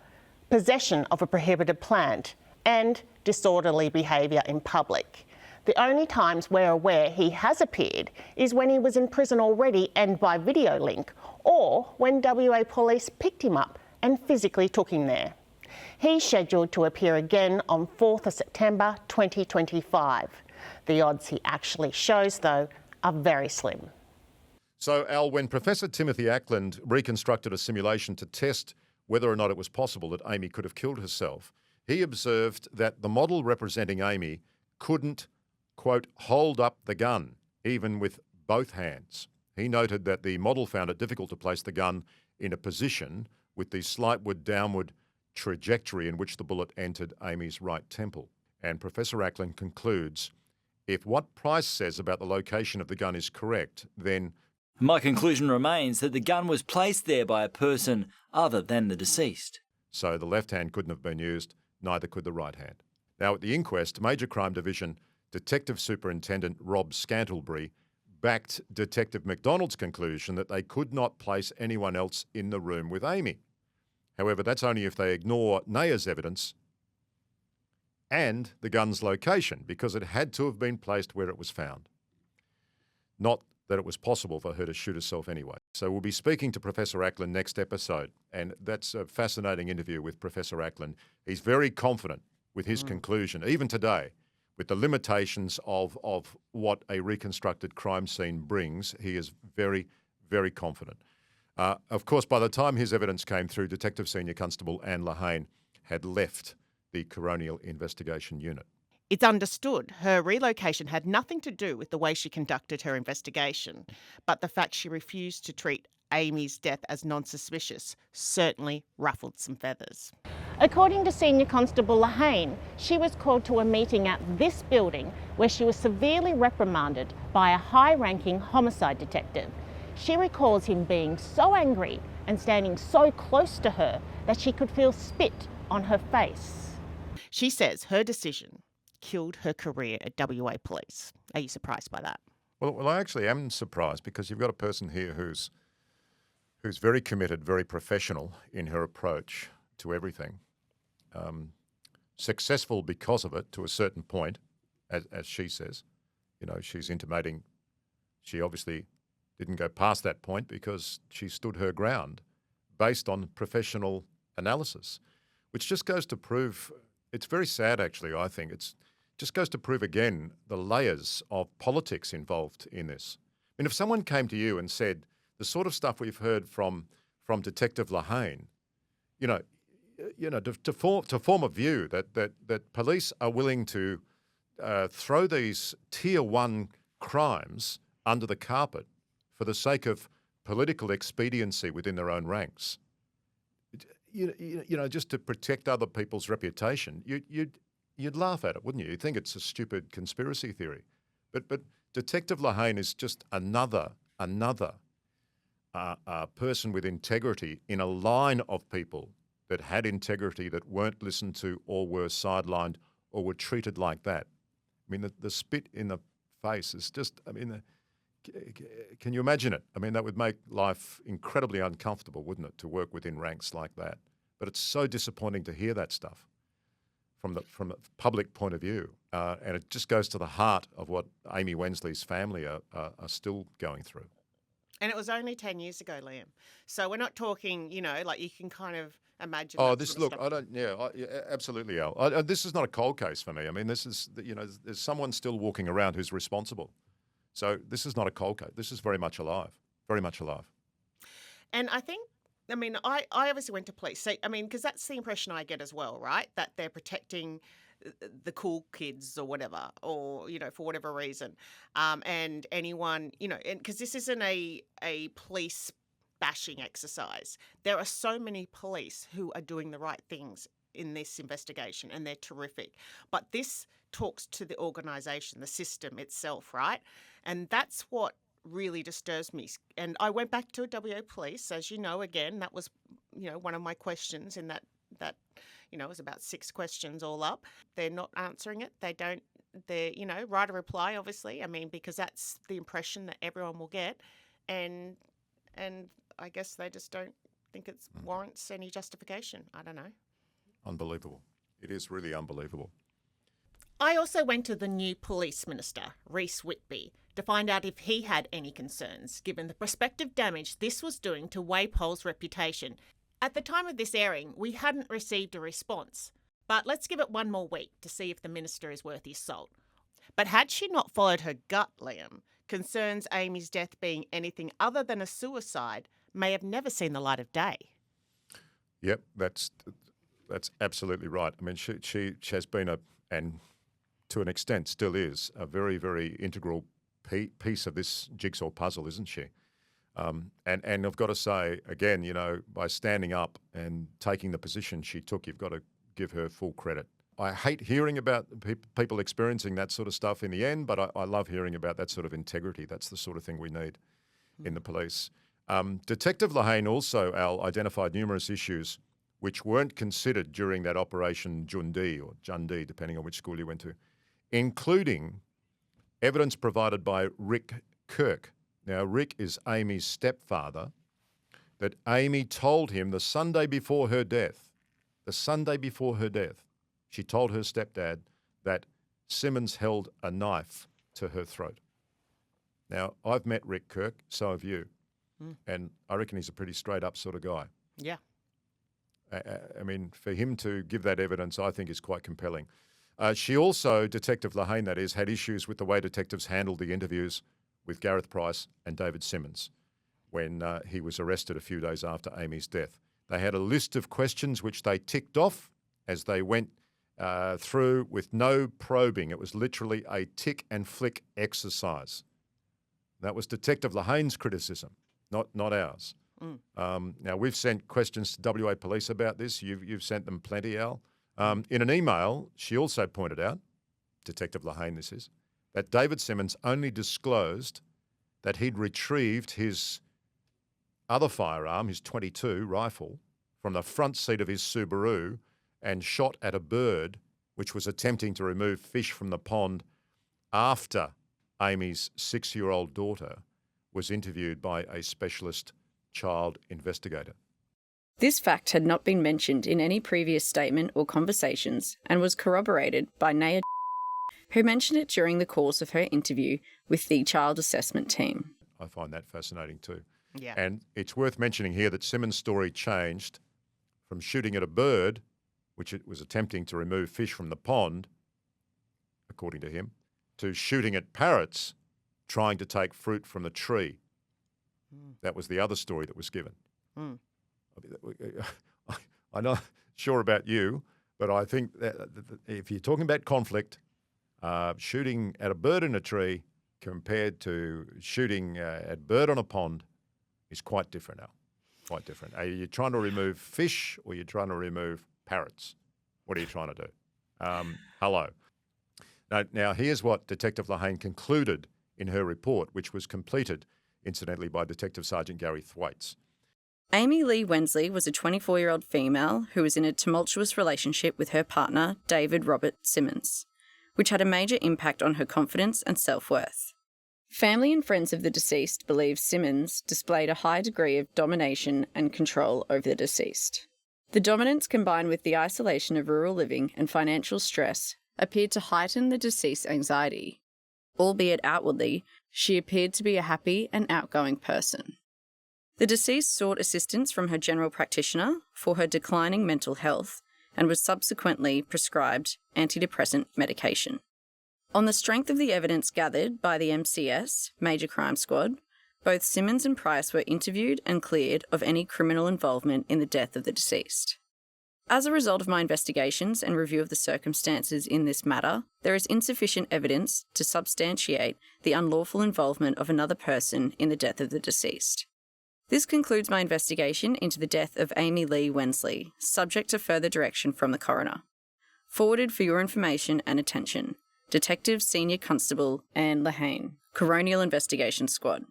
possession of a prohibited plant, and disorderly behaviour in public. The only times we're aware he has appeared is when he was in prison already and by video link, or when WA police picked him up and physically took him there. He's scheduled to appear again on 4th of September 2025. The odds he actually shows, though, are very slim. So, Al, when Professor Timothy Ackland reconstructed a simulation to test whether or not it was possible that Amy could have killed herself, he observed that the model representing Amy couldn't, quote, hold up the gun, even with both hands. He noted that the model found it difficult to place the gun in a position with the slightward downward trajectory in which the bullet entered Amy's right temple. And Professor Ackland concludes, if what Price says about the location of the gun is correct, then my conclusion remains that the gun was placed there by a person other than the deceased. So the left hand couldn't have been used, neither could the right hand. Now, at the inquest, Major Crime Division Detective Superintendent Rob Scantlebury backed Detective McDonald's conclusion that they could not place anyone else in the room with Amy. However, that's only if they ignore Naya's evidence and the gun's location, because it had to have been placed where it was found. Not that it was possible for her to shoot herself anyway. So we'll be speaking to Professor Ackland next episode, and that's a fascinating interview with Professor Ackland. He's very confident with his conclusion, even today, with the limitations of what a reconstructed crime scene brings. He is very, very confident. Of course, by the time his evidence came through, Detective Senior Constable Ann Lehane had left the Coronial investigation unit. It's understood her relocation had nothing to do with the way she conducted her investigation, but the fact she refused to treat Amy's death as non-suspicious certainly ruffled some feathers. According to Senior Constable Lehane, she was called to a meeting at this building where she was severely reprimanded by a high-ranking homicide detective. She recalls him being so angry and standing so close to her that she could feel spit on her face. She says her decision killed her career at WA Police. Are you surprised by that? Well, I actually am surprised because you've got a person here who's very committed, very professional in her approach to everything. Successful because of it to a certain point, as she says. You know, she's intimating she obviously didn't go past that point because she stood her ground based on professional analysis, which just goes to prove, it's very sad actually, I think. It's just goes to prove again the layers of politics involved in this. I mean, if someone came to you and said the sort of stuff we've heard from Detective Lehane, to form a view that police are willing to throw these tier one crimes under the carpet for the sake of political expediency within their own ranks, just to protect other people's reputation, you'd laugh at it, wouldn't you? You'd think it's a stupid conspiracy theory. But Detective Lehane is just another person with integrity in a line of people that had integrity that weren't listened to or were sidelined or were treated like that. I mean, the spit in the face is just, can you imagine it? I mean, that would make life incredibly uncomfortable, wouldn't it, to work within ranks like that? But it's so disappointing to hear that stuff from the public point of view. And it just goes to the heart of what Amy Wensley's family are still going through. And it was only 10 years ago, Liam. So we're not talking, like you can kind of imagine. Oh, absolutely, Al. This is not a cold case for me. I mean, this is, there's someone still walking around who's responsible. So this is not a cold case. This is very much alive, very much alive. And I think, I obviously went to police. So, because that's the impression I get as well, right? That they're protecting the cool kids or whatever, or, for whatever reason. And anyone, and because this isn't a police bashing exercise. There are so many police who are doing the right things in this investigation, and they're terrific. But this talks to the organisation, the system itself, right? And that's what really disturbs me. And I went back to WA Police, as you know, again, that was, one of my questions in that it was about 6 questions all up. They're not answering it. They're, write a reply, obviously. Because that's the impression that everyone will get. And I guess they just don't think it warrants any justification. I don't know. Unbelievable. It is really unbelievable. I also went to the new police minister, Reece Whitby, to find out if he had any concerns, given the prospective damage this was doing to WAPOL's reputation. At the time of this airing, we hadn't received a response, but let's give it one more week to see if the minister is worth his salt. But had she not followed her gut, Liam, concerns Amy's death being anything other than a suicide may have never seen the light of day. Yep, that's absolutely right. She has been and to an extent still is, a very, very integral piece of this jigsaw puzzle, isn't she? And I've got to say, again, by standing up and taking the position she took, you've got to give her full credit. I hate hearing about people experiencing that sort of stuff in the end, but I love hearing about that sort of integrity. That's the sort of thing we need in the police. Detective Lehane also, Al, identified numerous issues which weren't considered during that Operation Jundee, or Jundee, depending on which school you went to, including evidence provided by Rick Kirk. Now, Rick is Amy's stepfather, that Amy told him the Sunday before her death, she told her stepdad that Simmons held a knife to her throat. Now, I've met Rick Kirk, so have you, and I reckon he's a pretty straight-up sort of guy. Yeah. For him to give that evidence, I think is quite compelling. She also, Detective Lehane that is, had issues with the way detectives handled the interviews with Gareth Price and David Simmons. when he was arrested a few days after Amy's death. They had a list of questions which they ticked off as they went through with no probing. It was literally a tick and flick exercise. That was Detective Lehane's criticism, not ours. Now, we've sent questions to WA Police about this. You've sent them plenty, Al. In an email, she also pointed out, Detective Lehane this is, that David Simmons only disclosed that he'd retrieved his other firearm, his .22 rifle, from the front seat of his Subaru and shot at a bird which was attempting to remove fish from the pond after Amy's 6-year-old daughter was interviewed by a specialist child investigator. This fact had not been mentioned in any previous statement or conversations and was corroborated by Naya, who mentioned it during the course of her interview with the child assessment team. I find that fascinating too. Yeah. And it's worth mentioning here that Simmons' story changed from shooting at a bird, which it was attempting to remove fish from the pond, according to him, to shooting at parrots, trying to take fruit from the tree. That was the other story that was given. I'm not sure about you, but I think that if you're talking about conflict, shooting at a bird in a tree compared to shooting at a bird on a pond is quite different now. Quite different. Are you trying to remove fish or you're trying to remove parrots? What are you trying to do? Hello. Now, here's what Detective Lehane concluded in her report, which was completed, incidentally, by Detective Sergeant Gary Thwaites. Amy Lee Wensley was a 24-year-old female who was in a tumultuous relationship with her partner, David Robert Simmons, which had a major impact on her confidence and self-worth. Family and friends of the deceased believe Simmons displayed a high degree of domination and control over the deceased. The dominance, combined with the isolation of rural living and financial stress, appeared to heighten the deceased's anxiety. Albeit outwardly, she appeared to be a happy and outgoing person. The deceased sought assistance from her general practitioner for her declining mental health and was subsequently prescribed antidepressant medication. On the strength of the evidence gathered by the MCS, Major Crime Squad, both Simmons and Price were interviewed and cleared of any criminal involvement in the death of the deceased. As a result of my investigations and review of the circumstances in this matter, there is insufficient evidence to substantiate the unlawful involvement of another person in the death of the deceased. This concludes my investigation into the death of Amy Lee Wensley, subject to further direction from the coroner. Forwarded for your information and attention, Detective Senior Constable Ann Lehane, Coronial Investigation Squad.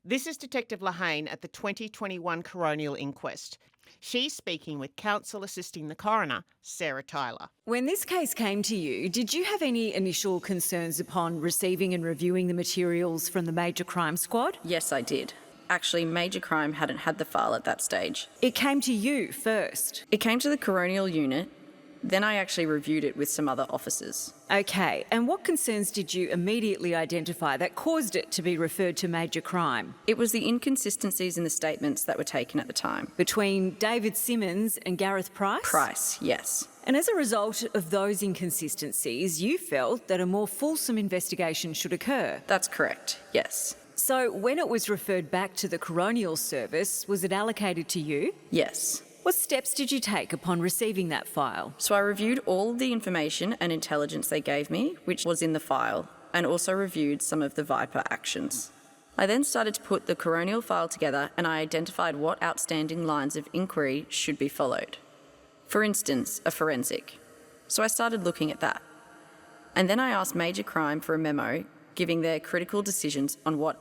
This is Detective Lehane at the 2021 Coronial Inquest. She's speaking with counsel assisting the coroner, Sarah Tyler. When this case came to you, did you have any initial concerns upon receiving and reviewing the materials from the Major Crime Squad? Yes, I did. Actually, Major Crime hadn't had the file at that stage. It came to you first? It came to the Coronial unit. Then I actually reviewed it with some other officers. Okay, and what concerns did you immediately identify that caused it to be referred to Major Crime? It was the inconsistencies in the statements that were taken at the time. Between David Simmons and Gareth Price? Price, yes. And as a result of those inconsistencies, you felt that a more fulsome investigation should occur? That's correct, yes. So when it was referred back to the Coronial Service, was it allocated to you? Yes. What steps did you take upon receiving that file? So I reviewed all the information and intelligence they gave me, which was in the file, and also reviewed some of the Viper actions. I then started to put the Coronial file together and I identified what outstanding lines of inquiry should be followed. For instance, a forensic. So I started looking at that. And then I asked Major Crime for a memo giving their critical decisions on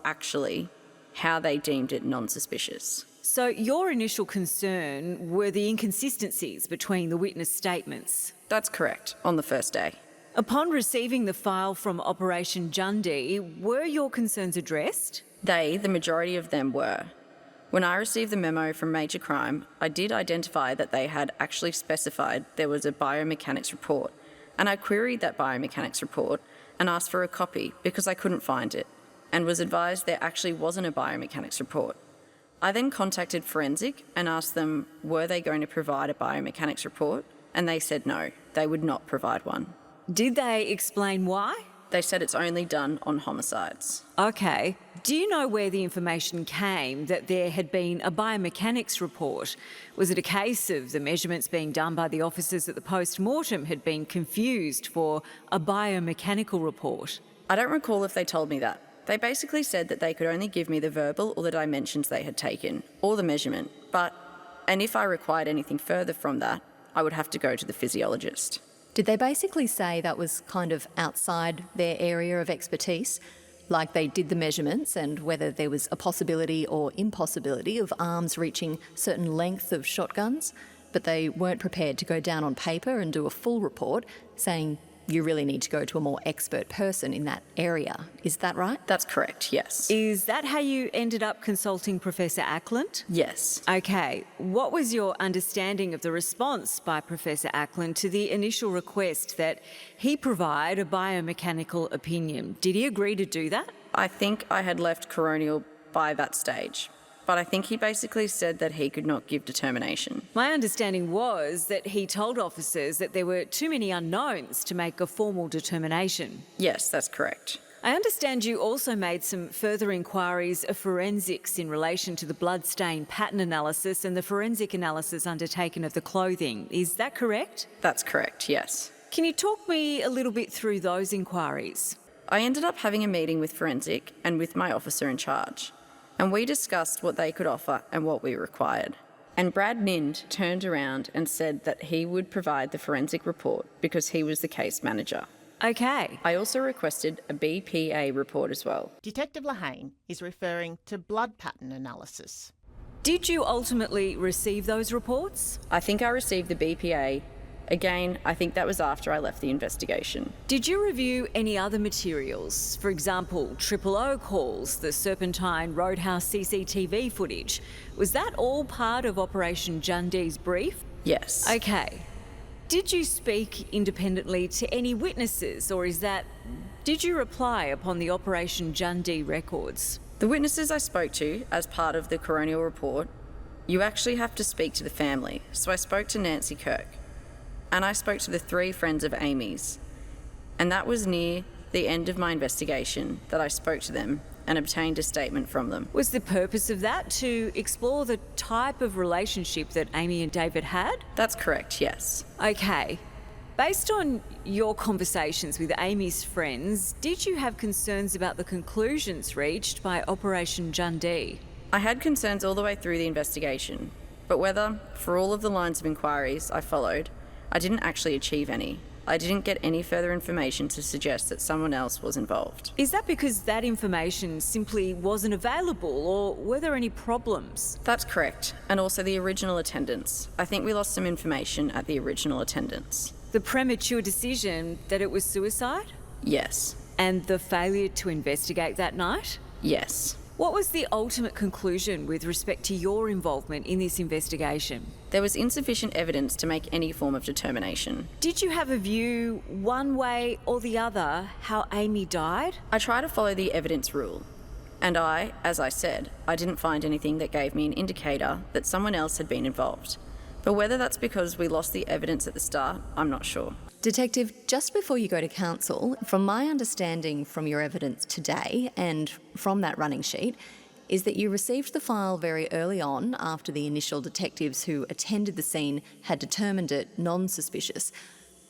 how they deemed it non-suspicious. So your initial concern were the inconsistencies between the witness statements? That's correct, on the first day. Upon receiving the file from Operation Jundee, were your concerns addressed? The majority of them were. When I received the memo from Major Crime, I did identify that they had actually specified there was a biomechanics report, and I queried that biomechanics report and asked for a copy because I couldn't find it, and was advised there actually wasn't a biomechanics report. I then contacted Forensic and asked them were they going to provide a biomechanics report, and they said no, they would not provide one. Did they explain why? They said it's only done on homicides. OK. Do you know where the information came that there had been a biomechanics report? Was it a case of the measurements being done by the officers at the post-mortem had been confused for a biomechanical report? I don't recall if they told me that. They basically said that they could only give me the verbal or the dimensions they had taken, or the measurement, and if I required anything further from that, I would have to go to the physiologist. Did they basically say that was kind of outside their area of expertise? Like they did the measurements and whether there was a possibility or impossibility of arms reaching certain length of shotguns, but they weren't prepared to go down on paper and do a full report saying you really need to go to a more expert person in that area. Is that right? That's correct, yes. Is that how you ended up consulting Professor Ackland? Yes. OK. What was your understanding of the response by Professor Ackland to the initial request that he provide a biomechanical opinion? Did he agree to do that? I think I had left Coronial by that stage. But I think he basically said that he could not give determination. My understanding was that he told officers that there were too many unknowns to make a formal determination. Yes, that's correct. I understand you also made some further inquiries of forensics in relation to the bloodstain pattern analysis and the forensic analysis undertaken of the clothing. Is that correct? That's correct, yes. Can you talk me a little bit through those inquiries? I ended up having a meeting with forensic and with my officer in charge, and we discussed what they could offer and what we required. And Brad Nind turned around and said that he would provide the forensic report because he was the case manager. OK. I also requested a BPA report as well. Detective Lehane is referring to blood pattern analysis. Did you ultimately receive those reports? I think I received the BPA. Again, I think that was after I left the investigation. Did you review any other materials? For example, 000 calls, the Serpentine Roadhouse CCTV footage. Was that all part of Operation Jundee's brief? Yes. OK. Did you speak independently to any witnesses, or did you rely upon the Operation Jundee records? The witnesses I spoke to, as part of the Coronial report, you actually have to speak to the family. So I spoke to Nancy Kirk. And I spoke to the 3 friends of Amy's. And that was near the end of my investigation that I spoke to them and obtained a statement from them. Was the purpose of that to explore the type of relationship that Amy and David had? That's correct, yes. OK. Based on your conversations with Amy's friends, did you have concerns about the conclusions reached by Operation Jundee? I had concerns all the way through the investigation, but whether, for all of the lines of inquiries I followed, I didn't actually achieve any. I didn't get any further information to suggest that someone else was involved. Is that because that information simply wasn't available, or were there any problems? That's correct, and also the original attendance. I think we lost some information at the original attendance. The premature decision that it was suicide? Yes. And the failure to investigate that night? Yes. What was the ultimate conclusion with respect to your involvement in this investigation? There was insufficient evidence to make any form of determination. Did you have a view, one way or the other, how Amy died? I try to follow the evidence rule. And as I said, I didn't find anything that gave me an indicator that someone else had been involved. But whether that's because we lost the evidence at the start, I'm not sure. Detective, just before you go to counsel, from my understanding from your evidence today and from that running sheet, is that you received the file very early on after the initial detectives who attended the scene had determined it non-suspicious.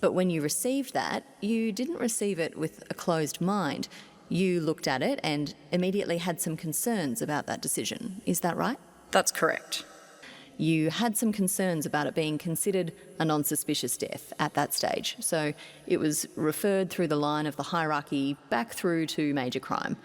But when you received that, you didn't receive it with a closed mind. You looked at it and immediately had some concerns about that decision. Is that right? That's correct. You had some concerns about it being considered a non-suspicious death at that stage. So it was referred through the line of the hierarchy back through to major crime.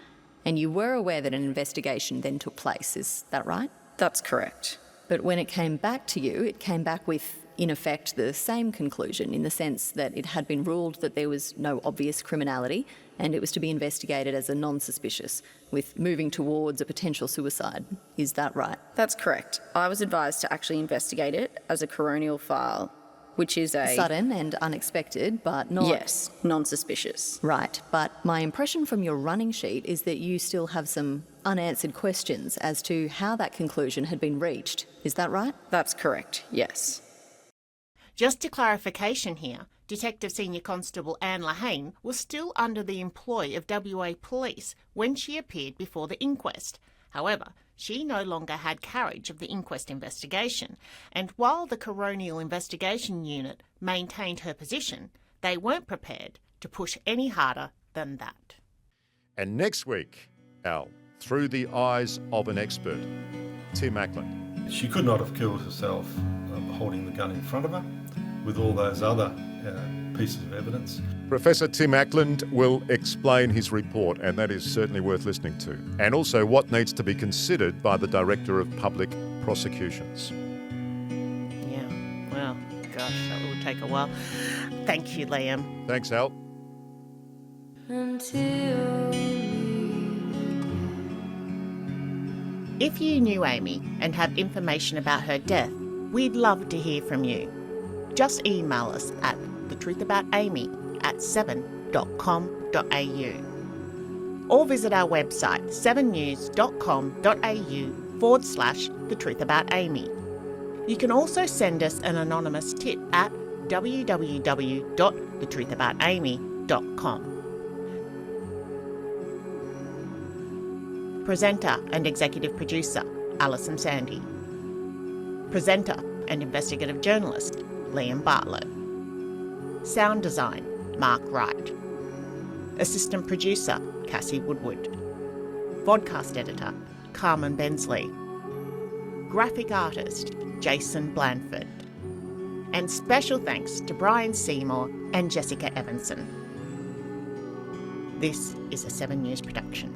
And you were aware that an investigation then took place. Is that right? That's correct. But when it came back to you, it came back with, in effect, the same conclusion, in the sense that it had been ruled that there was no obvious criminality and it was to be investigated as a non-suspicious, with moving towards a potential suicide. Is that right? That's correct. I was advised to actually investigate it as a coronial file, which is a... Sudden and unexpected, but not... Yes, non-suspicious. Right, but my impression from your running sheet is that you still have some unanswered questions as to how that conclusion had been reached. Is that right? That's correct, yes. Just a clarification here, Detective Senior Constable Ann Lehane was still under the employ of WA Police when she appeared before the inquest. However, she no longer had carriage of the inquest investigation, and while the Coronial Investigation Unit maintained her position, they weren't prepared to push any harder than that. And next week, Al, through the eyes of an expert, Tim Ackland. She could not have killed herself holding the gun in front of her with all those other pieces of evidence. Professor Tim Ackland will explain his report, and that is certainly worth listening to, and also what needs to be considered by the Director of Public Prosecutions. Yeah, well, gosh, that will take a while. Thank you, Liam. Thanks, Al. If you knew Amy and have information about her death, we'd love to hear from you. Just email us at thetruthaboutamy@7.com.au or visit our website 7news.com.au/thetruthaboutamy. You can also send us an anonymous tip at www.thetruthaboutamy.com. Presenter and executive producer, Alison Sandy. Presenter and investigative journalist, Liam Bartlett. Sound design, Mark Wright. Assistant producer, Cassie Woodward. Vodcast editor, Carmen Bensley. Graphic artist, Jason Blandford. And special thanks to Brian Seymour and Jessica Evanson. This is a 7 News production.